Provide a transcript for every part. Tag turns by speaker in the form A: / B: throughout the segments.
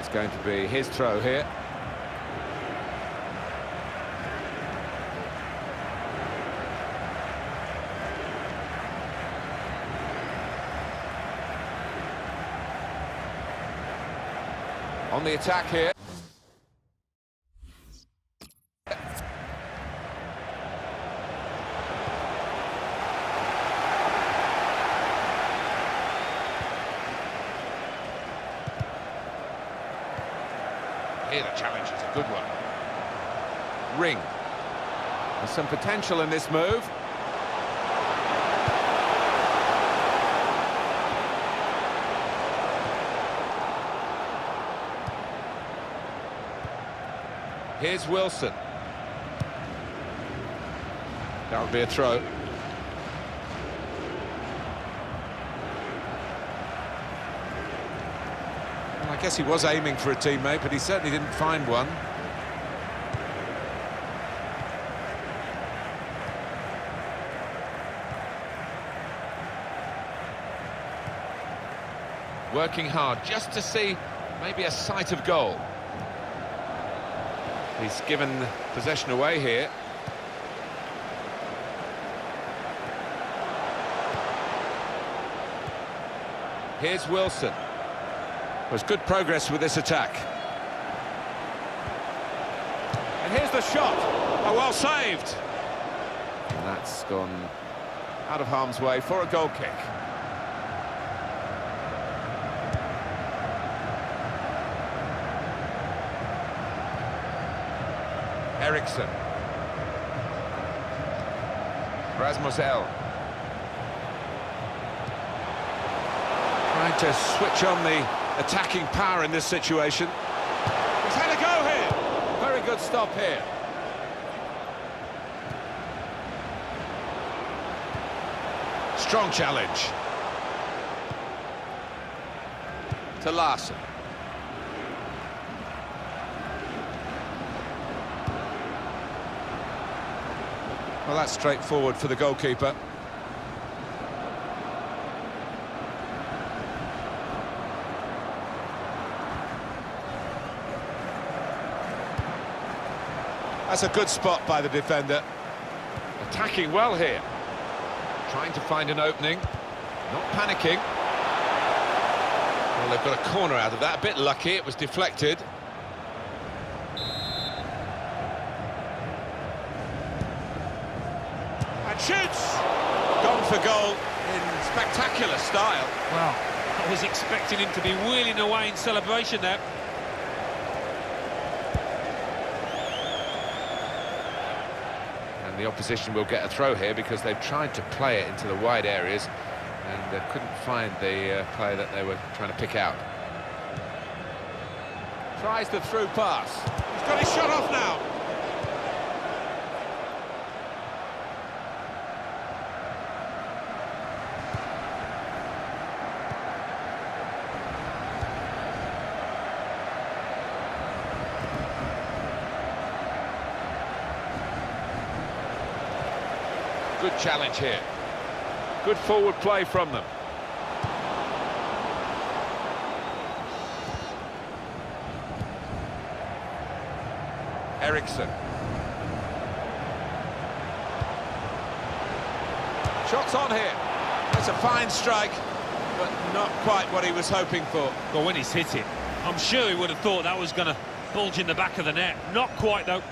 A: It's going to be his throw here. On the attack here. Here the challenge is a good one. Ring. There's some potential in this move. Here's Wilson. That would be a throw. Well, I guess he was aiming for a teammate, but he certainly didn't find one. Working hard just to see maybe a sight of goal. He's given possession away here. Here's Wilson. There's good progress with this attack. And here's the shot. Oh, well saved. And that's gone out of harm's way for a goal kick. Eriksson. Rasmus L. Trying to switch on the attacking power in this situation. He's had a go here. Very good stop here. Strong challenge. To Larson. Well, that's straightforward for the goalkeeper. That's a good spot by the defender. Attacking well here. Trying to find an opening. Not panicking. Well, they've got a corner out of that. A bit lucky, it was deflected. Shoots! Gone for goal in spectacular style.
B: Well, I was expecting him to be wheeling away in celebration there.
A: And the opposition will get a throw here because they've tried to play it into the wide areas and couldn't find the player that they were trying to pick out. Tries the through pass. He's got his shot off now. Good challenge here. Good forward play from them. Eriksson. Shots on here. That's a fine strike, but not quite what he was hoping for.
B: Well, when he's hit it, I'm sure he would have thought that was going to bulge in the back of the net. Not quite, though.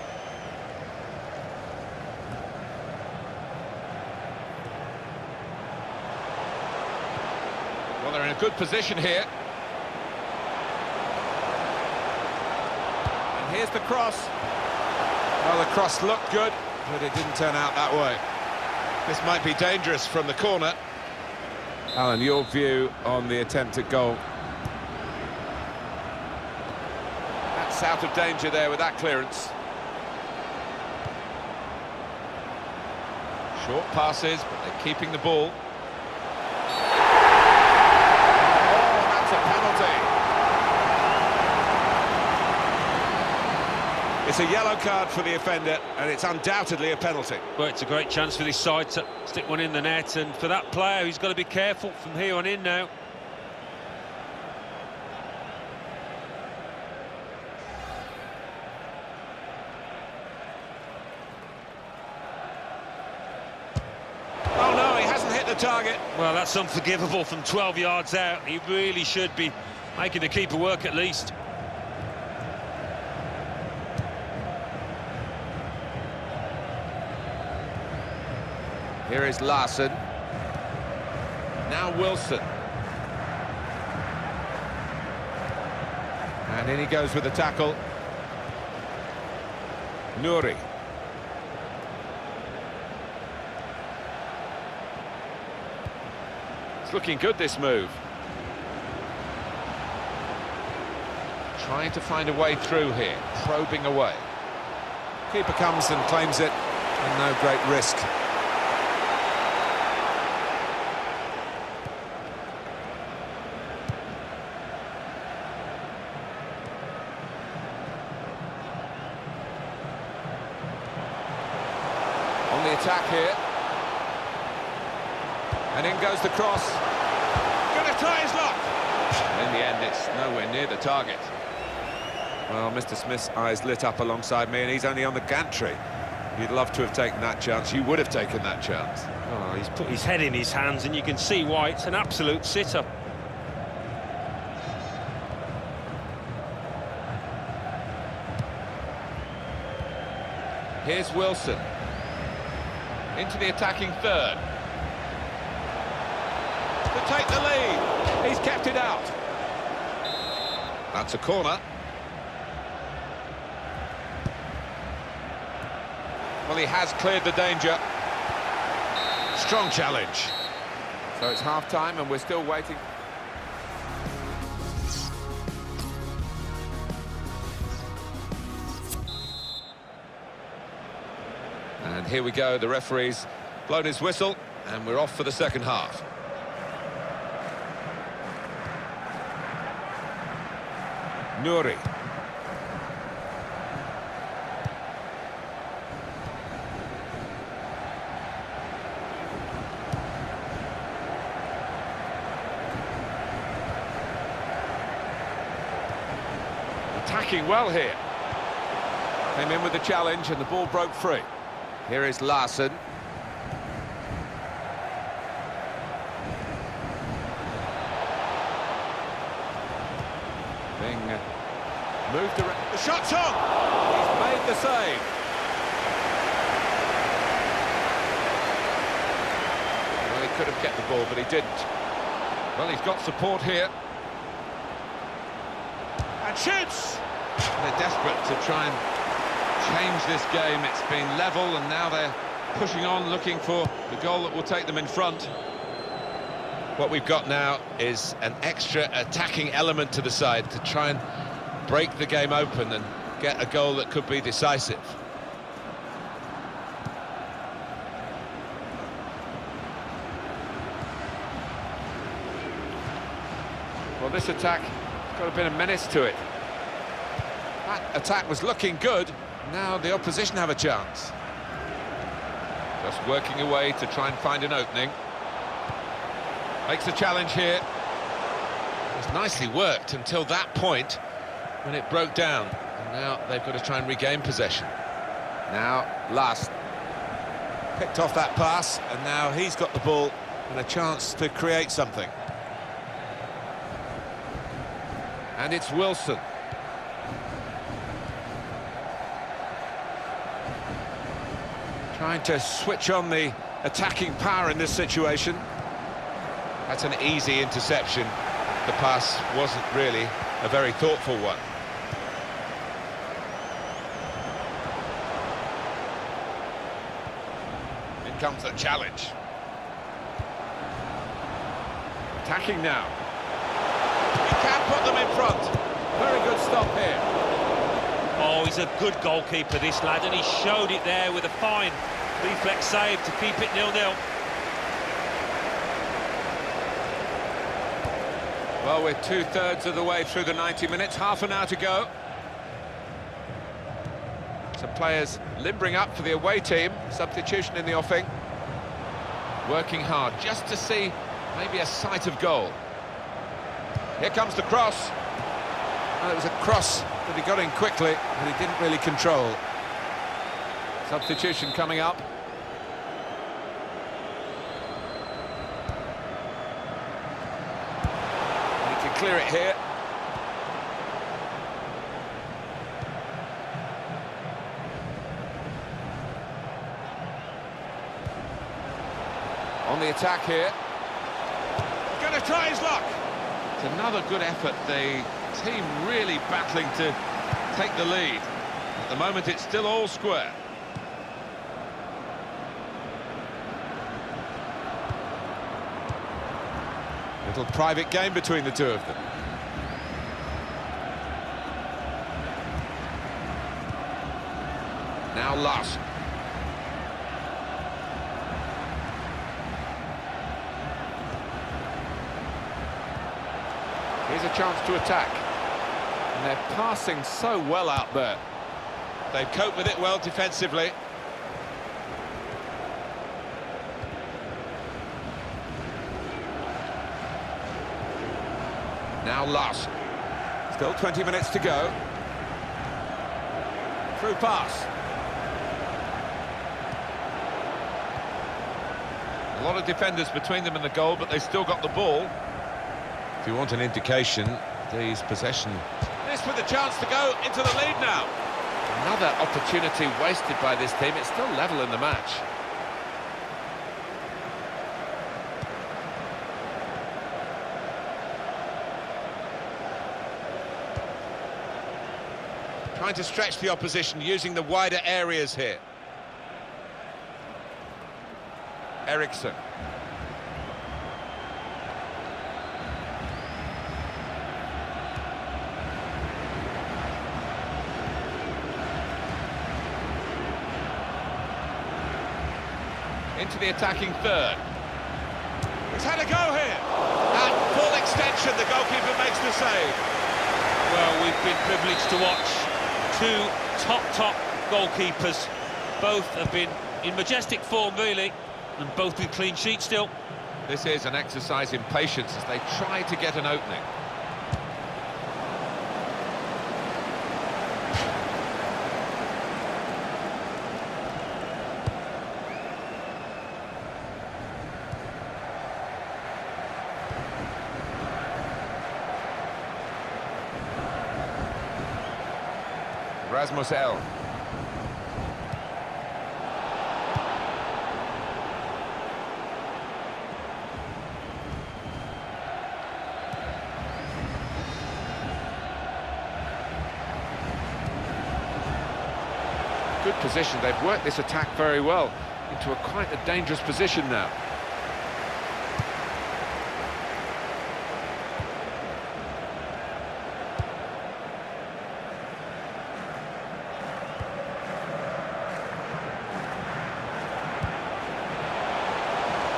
A: Well, they're in a good position here. And here's the cross. Well, the cross looked good, but it didn't turn out that way. This might be dangerous from the corner. Alan, your view on the attempt at goal? That's out of danger there with that clearance. Short passes, but they're keeping the ball. It's a yellow card for the offender, and it's undoubtedly a penalty.
B: Well, it's a great chance for this side to stick one in the net, and for that player, he's got to be careful from here on in now.
A: target.
B: Well, that's unforgivable from 12 yards out. He really should be making the keeper work at least.
A: Here is Larsson. Now Wilson. And in he goes with the tackle. Nouri. It's looking good, this move. Trying to find a way through here, probing away. Keeper comes and claims it, and no great risk. On the attack here. And in goes the cross. Gonna try his luck. In the end, it's nowhere near the target. Well, Mr. Smith's eyes lit up alongside me, and he's only on the gantry. You'd love to have taken that chance. You would have taken that chance.
B: Oh, he's put his head in his hands, and you can see why. It's an absolute sitter.
A: Here's Wilson. Into the attacking third. To take the lead. He's kept it out. That's a corner. Well, he has cleared the danger. Strong challenge. So it's half-time and we're still waiting. And here we go, the referee's blown his whistle, and we're off for the second half. Nouri. Attacking well here. Came in with the challenge and the ball broke free. Here is Larsson. Being moved around. The shot's on! He's made the save. Well, he could have kept the ball, but he didn't. Well, he's got support here. And shoots! They're desperate to try and change this game. It's been level and now they're pushing on, looking for the goal that will take them in front. What we've got now is an extra attacking element to the side to try and break the game open and get a goal that could be decisive. Well, this attack has got a bit of menace to it. That attack was looking good. Now the opposition have a chance. Just working away to try and find an opening. Makes a challenge here. It was nicely worked until that point when it broke down. And now they've got to try and regain possession. Now, last. Picked off that pass, and now he's got the ball and a chance to create something. And it's Wilson. Trying to switch on the attacking power in this situation. That's an easy interception. The pass wasn't really a very thoughtful one. In comes the challenge. Attacking now. He can put them in front. Very good stop here.
B: Oh, he's a good goalkeeper, this lad, and he showed it there with a fine reflex save to keep it 0-0.
A: Well, we're two-thirds of the way through the 90 minutes, half an hour to go. Some players limbering up for the away team, substitution in the offing. Working hard just to see maybe a sight of goal. Here comes the cross. Well, it was a cross that he got in quickly, but he didn't really control. Substitution coming up. clear it here. On the attack here. Going to try his luck. It's another good effort. The team really battling to take the lead. At the moment, it's still all square. Little private game between the two of them. Now Lusk. Here's a chance to attack. And they're passing so well out there. They've coped with it well defensively. Now Lusk. Still 20 minutes to go. Through pass. A lot of defenders between them and the goal, but they still got the ball. If you want an indication, these possession... This with a chance to go into the lead now. Another opportunity wasted by this team. It's still level in the match. Trying to stretch the opposition, using the wider areas here. Eriksson. Into the attacking third. He's had a go here. At full extension, the goalkeeper makes the save.
B: Well, we've been privileged to watch two top goalkeepers. Both have been in majestic form, really, and both with clean sheets still.
A: This is an exercise in patience as they try to get an opening. Rasmus L. Good position. They've worked this attack very well into quite a dangerous position now.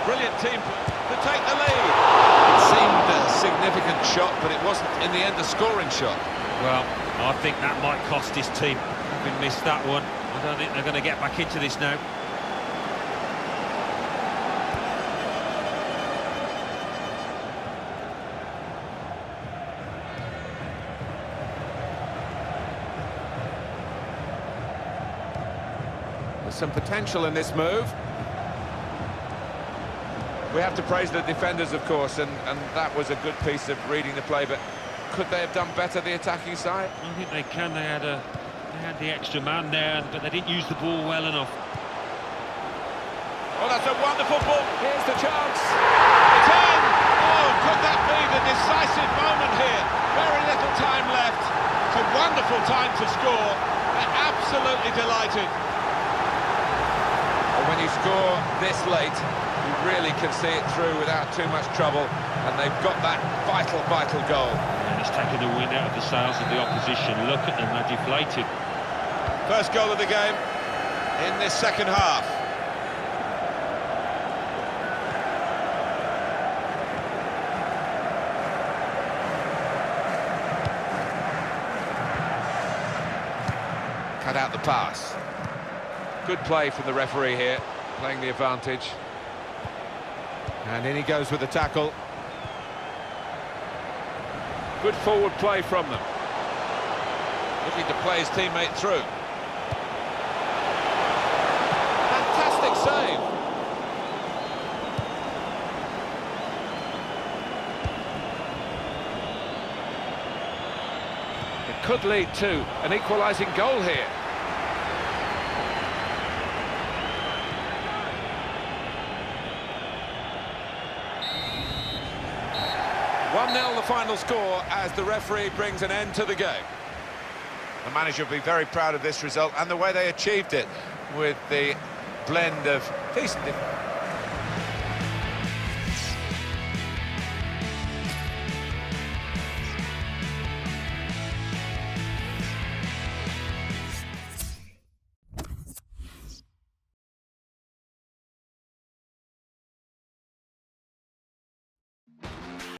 A: Brilliant team to take the lead. It seemed a significant shot, but it wasn't in the end a scoring shot.
B: Well, I think that might cost his team. Having missed that one, I don't think they're going to get back into this now.
A: There's some potential in this move. We have to praise the defenders, of course, and that was a good piece of reading the play, but could they have done better, the attacking side?
B: I think they can. They had the extra man there, but they didn't use the ball well enough.
A: Oh, that's a wonderful ball. Here's the chance. It's in! Oh, could that be the decisive moment here? Very little time left. It's a wonderful time to score. They're absolutely delighted. Well, when you score this late, you really can see it through without too much trouble, and they've got that vital goal.
B: And it's taken the wind out of the sails of the opposition. Look at them, they're deflated.
A: First goal of the game in this second half. Cut out the pass. Good play from the referee here, playing the advantage. And in he goes with the tackle. Good forward play from them. Looking to play his teammate through. Fantastic save. could lead to an equalising goal here. 1-0 the final score as the referee brings an end to the game. The manager will be very proud of this result and the way they achieved it, with the blend of decent